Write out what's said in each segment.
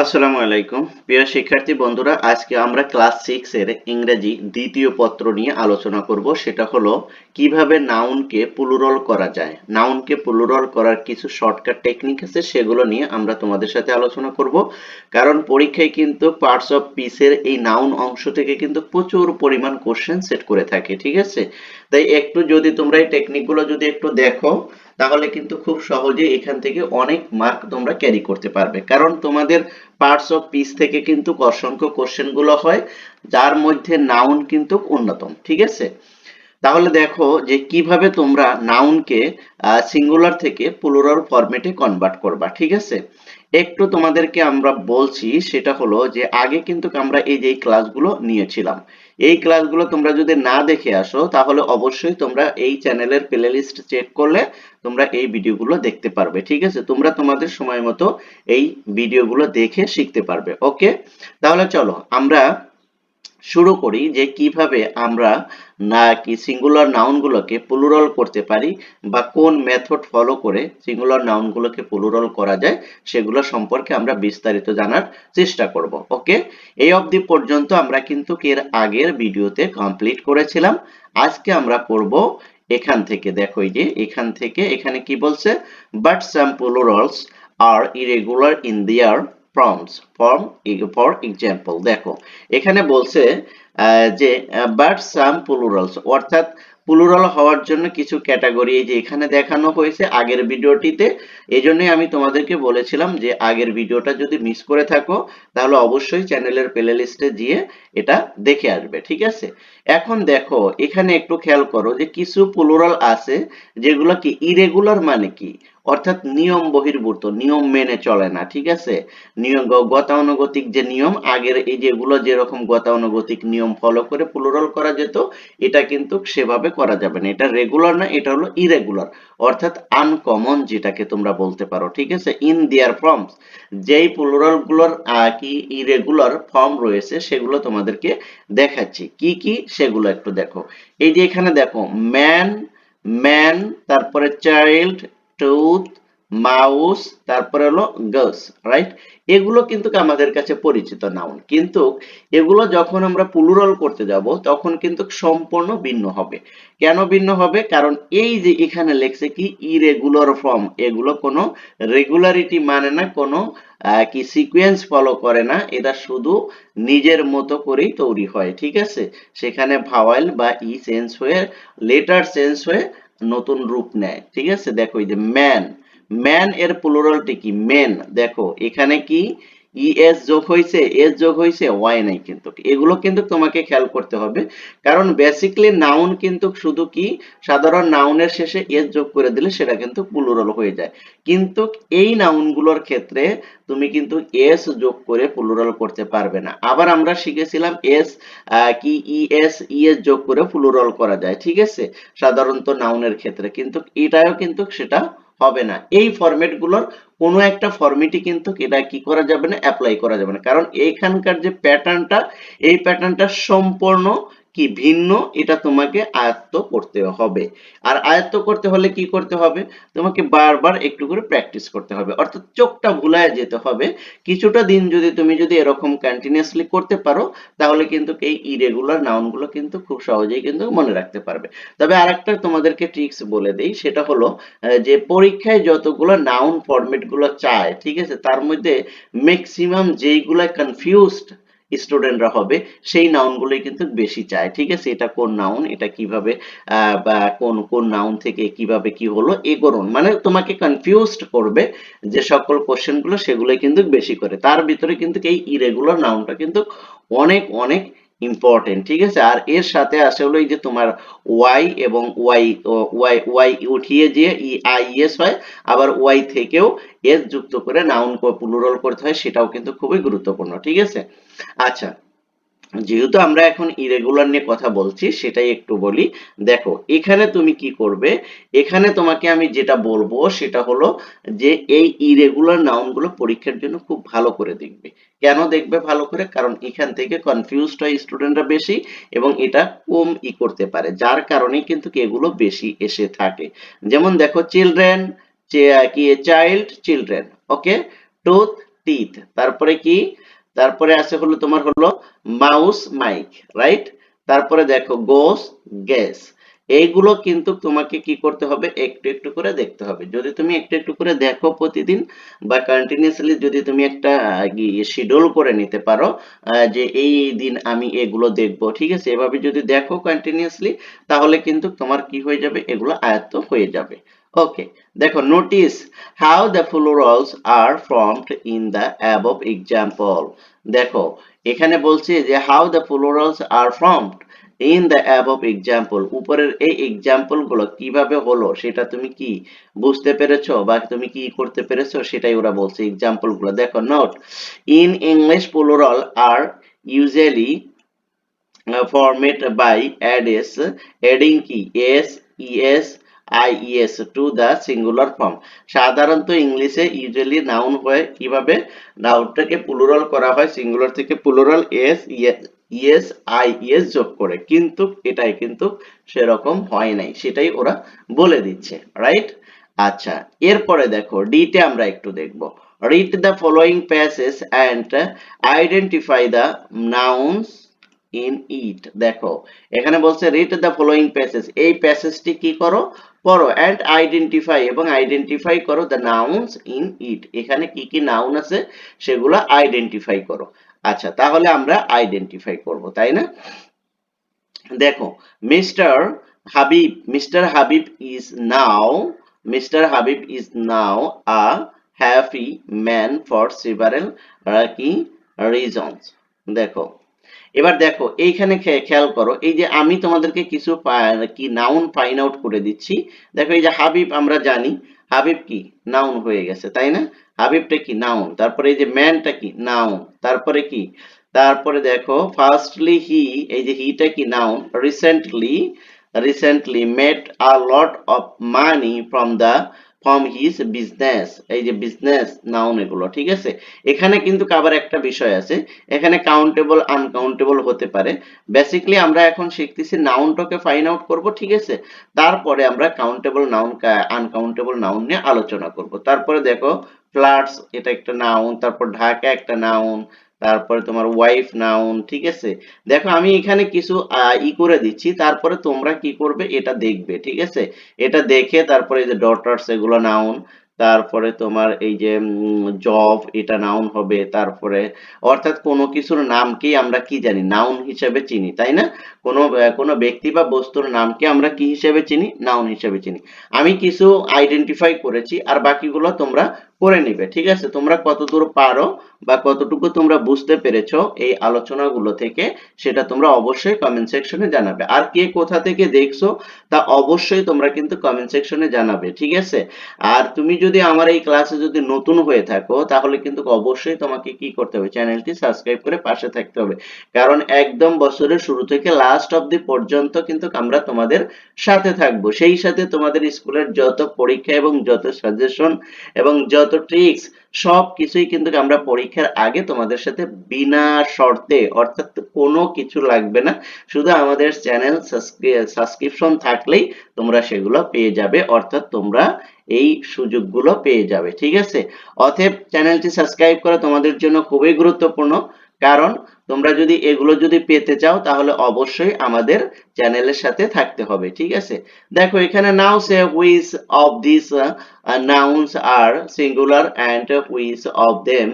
আসসালামু আলাইকুম প্রিয় শিক্ষার্থী বন্ধুরা, আজকে আমরা ক্লাস 6 এর ইংরেজি দ্বিতীয় পত্র নিয়ে আলোচনা করব। সেটা হলো কিভাবে নাউনকে প্লুরাল করা যায়। নাউনকে প্লুরাল করার কিছু শর্টকাট টেকনিক আছে, সেগুলো নিয়ে আমরা তোমাদের সাথে আলোচনা করব। কারণ পরীক্ষায় কিন্তু পার্টস অফ পিসের এই নাউন অংশ থেকে কিন্তু প্রচুর পরিমাণ কোশ্চেন সেট করে থাকে, ঠিক আছে? তাই একটু যদি তোমরা এই টেকনিকগুলো যদি একটু দেখো, তাহলে কিন্তু খুব সহজে এখান থেকে অনেক মার্ক তোমরা ক্যারি করতে পারবে। কারণ তোমাদের পার্টস অফ পিস থেকে কিন্তু অসংখ্য কোশ্চেন গুলো হয়, যার মধ্যে নাউন কিন্তু অন্যতম, ঠিক আছে? তাহলে দেখো যে কিভাবে তোমরা নাউনকে সিঙ্গুলার থেকে প্লুরাল ফরম্যাটে কনভার্ট করবা, ঠিক আছে? একটু তোমাদেরকে আমরা বলছি, সেটা হলো যে আগে কিন্তু আমরা এই যে ক্লাসগুলো নিয়েছিলাম। এই ক্লাসগুলো তোমরা যদি না দেখে আসো, তাহলে অবশ্যই তোমরা এই চ্যানেলের প্লে লিস্ট চেক করলে তোমরা এই ভিডিওগুলো দেখতে পারবে, ঠিক আছে? তোমরা তোমাদের সময় মতো এই ভিডিওগুলো দেখে শিখতে পারবে। ওকে, তাহলে চলো আমরা শুরু করি যে কিভাবে আমরা সিঙ্গুলার নাউনগুলোকে প্লুরাল করতে পারি, বা কোন মেথড ফলো করে সিঙ্গুলার নাউনগুলোকে প্লুরাল করা যায়, সেগুলো সম্পর্কে আমরা বিস্তারিত জানার চেষ্টা করব। ওকে, এই অবধি পর্যন্ত আমরা কিন্তু এর আগের ভিডিওতে কমপ্লিট করেছিলাম। আজকে আমরা করব এখান থেকে। দেখো এই যে এখান থেকে এখানে কি বলছে, but some plurals are irregular in their forms for example. দেখো এখানে বলছে যে বাট সাম প্লুরালস, অর্থাৎ প্লুরাল হওয়ার জন্য কিছু ক্যাটাগরি এই যে এখানে দেখানো হয়েছে আগের ভিডিওটিতে। এই জন্যই আমি তোমাদেরকে বলেছিলাম যে আগের ভিডিওটা যদি মিস করে থাকো, তাহলে অবশ্যই চ্যানেলের প্লে লিস্টে গিয়ে এটা দেখে আসবে, ঠিক আছে? এখন দেখো এখানে একটু খেয়াল করো যে কিছু প্লুরাল আছে যেগুলো কি ইরেগুলার, মানে কি অর্থাৎ নিয়ম বহির্ভূত, নিয়ম মেনে চলে না, ঠিক আছে? নিয়ম গতানুগতিক যে নিয়ম, আগের এই যেগুলো যেরকম গতানুগতিক নিয়ম ফলো করে প্লুরাল করা যেত, এটা কিন্তু সেভাবে করা যাবে না। এটা রেগুলার না, এটা হলো ইরেগুলার, অর্থাৎ আনকমন যেটাকে তোমরা বলতে পারো, ঠিক আছে? ইন দেয়ার ফর্মস, যেই প্লুরাল গুলোর কি ইরেগুলার ফর্ম রয়েছে সেগুলো তোমাদেরকে দেখাচ্ছি কি কি, সেগুলো একটু দেখো। এই যে এখানে দেখো ম্যান, ম্যান, তারপরে চাইল্ড, টুথ, মাউস, তারপরে হলো গার্লস, রাইট? এগুলো কিন্তু আমাদের কাছে পরিচিত নাউন, কিন্তু এগুলো যখন আমরা প্লুরাল করতে যাব তখন কিন্তু সম্পূর্ণ ভিন্ন হবে। কেন ভিন্ন হবে? কারণ এই যে এখানে লেখছে কি ইরেগুলার ফর্ম, এগুলো কোনো রেগুলারিটি মানে না, কোনো কি সিকোয়েন্স ফলো করে না, এটা শুধু নিজের মতো করেই তৈরি হয়, ঠিক আছে? সেখানে ভাওয়েল বা ই চেঞ্জ হয়ে লেটার চেঞ্জ হয়ে নতুন রূপ নেয়, ঠিক আছে? দেখো এই যে ম্যান, ম্যান এর প্লুরালটি কি? মেন। দেখো এখানে কি ইএস যোগ হয়েছে, এস যোগ হয়েছে, ওয়াই নাই, কিন্তু এগুলো কিন্তু তোমাকে খেয়াল করতে হবে। কারণ বেসিক্যালি নাউন কিন্তু শুধু কি সাধারণ নাউনের শেষে এস যোগ করে দিলে সেটা কিন্তু প্লুরাল হয়ে যায়, কিন্তু এই নাউনগুলোর ক্ষেত্রে তুমি কিন্তু এস যোগ করে প্লুরাল করতে পারবে না। আবার আমরা শিখেছিলাম এস কি ইএস যোগ করে প্লুরাল করা যায়, ঠিক আছে, সাধারণত নাউনের ক্ষেত্রে, কিন্তু এটাও কিন্তু সেটা হবে না। এই ফরম্যাট গুলোর কোনো একটা ফরম্যাটই কিন্তু এটা কি করা যাবে না, অ্যাপ্লাই করা যাবে না, কারণ এইখানকার যে প্যাটার্নটা, এই প্যাটার্নটা সম্পূর্ণ কি ভিন্ন। এটা তোমাকে আয়ত্ত করতে হবে। আর আয়ত্ত করতে হলে কি করতে হবে? তোমাকে বারবার একটু করে প্র্যাকটিস করতে হবে, অর্থাৎ চোখটা ভুলায় যেতে হবে। কিছুটা দিন যদি এরকম কন্টিনিউয়াসলি করতে পারো, তাহলে কিন্তু এই ইরেগুলার নাউনগুলো কিন্তু খুব সহজেই কিন্তু মনে রাখতে পারবে। তবে আরেকটা তোমাদেরকে ট্রিক্স বলে দেই, সেটা হলো যে পরীক্ষায় যতগুলো নাউন ফরম্যাট গুলো চায়, ঠিক আছে, তার মধ্যে ম্যাক্সিমাম যেইগুলা কনফিউজড স্টুডেন্টরা হবে সেই নাউনগুলোই কিন্তু বেশি চায়, ঠিক আছে? এটা কোন নাউন, এটা কিভাবে বা কোন কোন নাউন থেকে কিভাবে কি হলো, এগোরণ মানে তোমাকে কনফিউজড করবে যে সকল কোশ্চেন গুলো, সেগুলোই কিন্তু বেশি করে। তার ভিতরে কিন্তু এই ইরেগুলার নাউনটা কিন্তু অনেক অনেক ইম্পর্টেন্ট, ঠিক আছে? আর এর সাথে আসে হলো এই যে তোমার ওয়াই এবং ওয়াই, ওয়াই ওয়াই উঠিয়ে যে আইএস হয়, আবার ওয়াই থেকেও এস যুক্ত করে নাউন প্লুরাল করতে হয়, সেটাও কিন্তু খুবই গুরুত্বপূর্ণ, ঠিক আছে? আচ্ছা, যেহেতু আমরা এখন ইরেগুলার নিয়ে কথা বলছি, সেটাই একটু বলি। দেখো এখানে তুমি কি করবে, এখানে তোমাকে আমি যেটা বলবো সেটা হলো যে এই ইরেগুলার নাউনগুলো পরীক্ষার জন্য খুব ভালো করে দেখবে। কেন দেখবে ভালো করে? কারণ এখান থেকে কনফিউজড হয় স্টুডেন্টরা বেশি, এবং এটা কম করতে পারে, যার কারণে কিন্তু এগুলো বেশি এসে থাকে। যেমন দেখো চিলড্রেন, কি চাইল্ড, চিলড্রেন, ওকে, টুথ, টিথ, তারপরে কি, তারপরে আছে হলো তোমার হলো মাউস মাইক, রাইট? তারপরে দেখো গোস গেস। এইগুলো কিন্তু তোমাকে কি করতে হবে, একটু একটু করে দেখতে হবে। যদি তুমি একটু একটু করে দেখো প্রতিদিন বা কন্টিনিউয়াসলি যদি তুমি একটা শিডিউল করে নিতে পারো যে এই দিন আমি এগুলো দেখবো, ঠিক আছে, এভাবে যদি দেখো কন্টিনিউয়াসলি, তাহলে কিন্তু তোমার কি হয়ে যাবে, এগুলো আয়ত্ত হয়ে যাবে। ওকে, দেখো notice how the plurals are formed in the above example. দেখো এখানে বলছে যে how the plurals are formed in the above example, উপরের এই এক্সাম্পল গুলো কিভাবে হলো সেটা তুমি কি বুঝতে পেরেছো বা তুমি কি করতে পেরেছো, সেটাই ওরা বলছে এক্সাম্পল গুলো। দেখো note, in English plural are usually format by adding কি es ies to the singular form। সাধারণত ইংলিশে ইউজুয়ালি নাউন হয় কিভাবে, নাউনটাকে প্লুরাল করা হয় সিঙ্গুলার থেকে প্লুরাল ইএস আইএস যোগ করে, কিন্তু এটাই কিন্তু সেরকম হয় নাই, সেটাই ওরা বলে দিচ্ছে, রাইট? আচ্ছা, এরপরে দেখো ডিতে আমরা একটু দেখব। Read the following passage and identify the nouns in it. দেখো এখানে বলছে রিড দ্য ফলোইং প্যাসেজ, এই প্যাসেজটি কি করো, পড়ো, এন্ড আইডেন্টিফাই, এবং আইডেন্টিফাই করো দ্য নাউন্স ইন ইট, এখানে কি কি নাউন আছে সেগুলো আইডেন্টিফাই করো। আচ্ছা, তাহলে আমরা আইডেন্টিফাই করব, তাই না? দেখো mister Habib is now, mister Habib is now a happy man for several কি রিজনস। দেখো এবার দেখো এইখানে খেয়াল করো, এই যে আমি তোমাদেরকে কিছু কি নাউন ফাইন্ড আউট করে দিচ্ছি। দেখো এই যে হাবিব, আমরা জানি হাবিব কি নাউন হয়ে গেছে, তাই না? হাবিবটা কি নাউন, তারপরে এই যে ম্যানটা কি নাউন, তারপরে কি, তারপরে দেখো ফার্স্টলি হি, এই যে হিটা কি noun, recently made a lot of money from his business, এই যে বিজনেস নাউন, এগুলো ঠিক আছে। এখানে কিন্তু আবার একটা বিষয় আছে, এখানে কাউন্টেবল আনকাউন্টেবল হতে পারে। বেসিক্যালি আমরা এখন শিখতেছি নাউনটাকে ফাইন্ড আউট করব, ঠিক আছে, তারপরে আমরা কাউন্টেবল নাউন আনকাউন্টেবল নাউন নিয়ে আলোচনা করব। তারপরে দেখো ফ্লাডস, এটা একটা নাউন, তারপর ঢাকা একটা নাউন, তারপরে তোমার ওয়াইফ নাউন, ঠিক আছে। দেখো আমি এখানে কিছু করে দিচ্ছি, তারপরে তোমরা কি করবে এটা দেখবে, ঠিক আছে। এটা দেখে তারপরে এই যে ডটার্স, এগুলো নাউন, তারপরে তোমার এই যে জব, এটা নাউন হবে। তারপরে অর্থাৎ কোনো কিছুর নামকেই আমরা কি জানি, নাউন হিসেবে চিনি, তাই না? কোনো ব্যক্তি বা বস্তুর নামকে আমরা কি হিসেবে চিনি, নাউন হিসেবে চিনি। আমি কিছু আইডেন্টিফাই করেছি, আর বাকিগুলো তোমরা করে নিবে, ঠিক আছে। তোমরা কতদূর পারো বা কতটুকু তোমরা বুঝতে পেরেছো এই আলোচনাগুলো থেকে, সেটা তোমরা অবশ্যই কমেন্ট সেকশনে জানাবে। আর কে কোথা থেকে দেখছো তা অবশ্যই তোমরা কিন্তু কমেন্ট সেকশনে জানাবে, ঠিক আছে। আর তুমি যদি আমার এই ক্লাসে যদি নতুন হয়ে থাকো, তাহলে কিন্তু অবশ্যই তোমাকে কি করতে হবে, চ্যানেলটি সাবস্ক্রাইব করে পাশে থাকতে হবে। কারণ একদম বছরের শুরু থেকে লাস্ট অবধি পর্যন্ত কিন্তু আমরা তোমাদের সাথে থাকবো। সেই সাথে তোমাদের স্কুলের যত পরীক্ষা এবং যত সাজেশন এবং যত ট্রিক্স, সব কিছুই কিন্তু আমরা পরীক্ষার আগে তোমাদের সাথে বিনা শর্তে, অর্থাৎ কোনো কিছু লাগবে না, শুধু আমাদের চ্যানেল সাবস্ক্রিপশন থাকলেই তোমরা সেগুলো পেয়ে যাবে, অর্থাৎ তোমরা এই সুযোগগুলো পেয়ে যাবে, ঠিক আছে। অতএব চ্যানেলটি সাবস্ক্রাইব করা তোমাদের জন্য খুবই গুরুত্বপূর্ণ, কারণ তোমরা যদি এগুলো যদি পেতে চাও, তাহলে অবশ্যই আমাদের চ্যানেলের সাথে থাকতে হবে, ঠিক আছে। দেখো এখানে now say which of this nouns are singular and which of them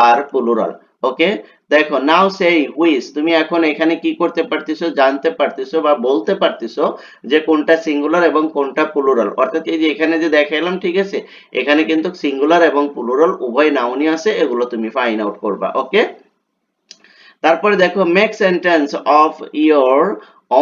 are plural। Okay, দেখো নাও সেই হুইচ, তুমি এখন এখানে কি করতে পারতেছো, জানতে পারতেছো বা বলতে পারতেছো যে কোনটা সিঙ্গুলার এবং কোনটা প্লুরাল। অর্থাৎ এই যে এখানে যে দেখাইলাম, ঠিক আছে, এখানে কিন্তু সিঙ্গুলার এবং প্লুরাল উভয় নাউনই আছে, এগুলো তুমি ফাইন্ড আউট করবা। ওকে, তারপরে দেখো make sentence of your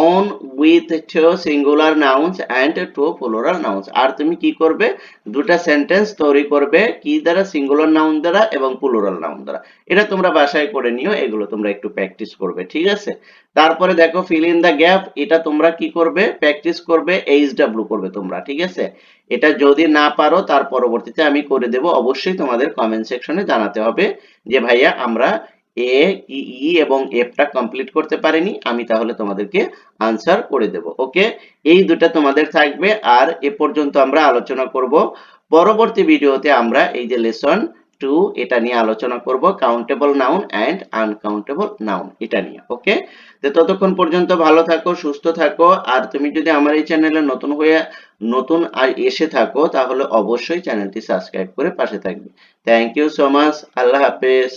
own with two singular nouns and two plural nouns। আর তুমি কি করবে, দুটা সেন্টেন্স তৈরি করবে কি দ্বারা, সিঙ্গুলার নাউন দ্বারা এবং প্লুরাল নাউন দ্বারা। এটা তোমরা বাসায় করে নিও, এগুলো তোমরা একটু প্র্যাকটিস করবে, ঠিক আছে। তারপরে দেখো ফিল ইন দা গ্যাপ, এটা তোমরা কি করবে, প্র্যাকটিস করবে, এইচডব্লিউ করবে তোমরা, ঠিক আছে। এটা যদি না পারো তার পরবর্তীতে আমি করে দেব, অবশ্যই তোমাদের কমেন্ট সেকশনে জানাতে হবে যে ভাইয়া আমরা এ ই এবং এফটা কমপ্লিট করতে পারিনি, আমি তাহলে তোমাদেরকে আনসার করে দেব। ওকে, এই দুটো তোমাদের থাকবে। আর এ পর্যন্ত আমরা আলোচনা করব, পরবর্তী ভিডিওতে আমরা এই যে লেসন 2 এটা নিয়ে আলোচনা করব, countable noun and uncountable noun এটা নিয়ে। ওকে, তো ততক্ষণ পর্যন্ত ভালো থাকো, সুস্থ থাকো। আর তুমি যদি আমার এই চ্যানেলে নতুন এসে থাকো তাহলে অবশ্যই চ্যানেলটি সাবস্ক্রাইব করে পাশে থাকবে। Thank you so much. আল্লাহ হাফেজ।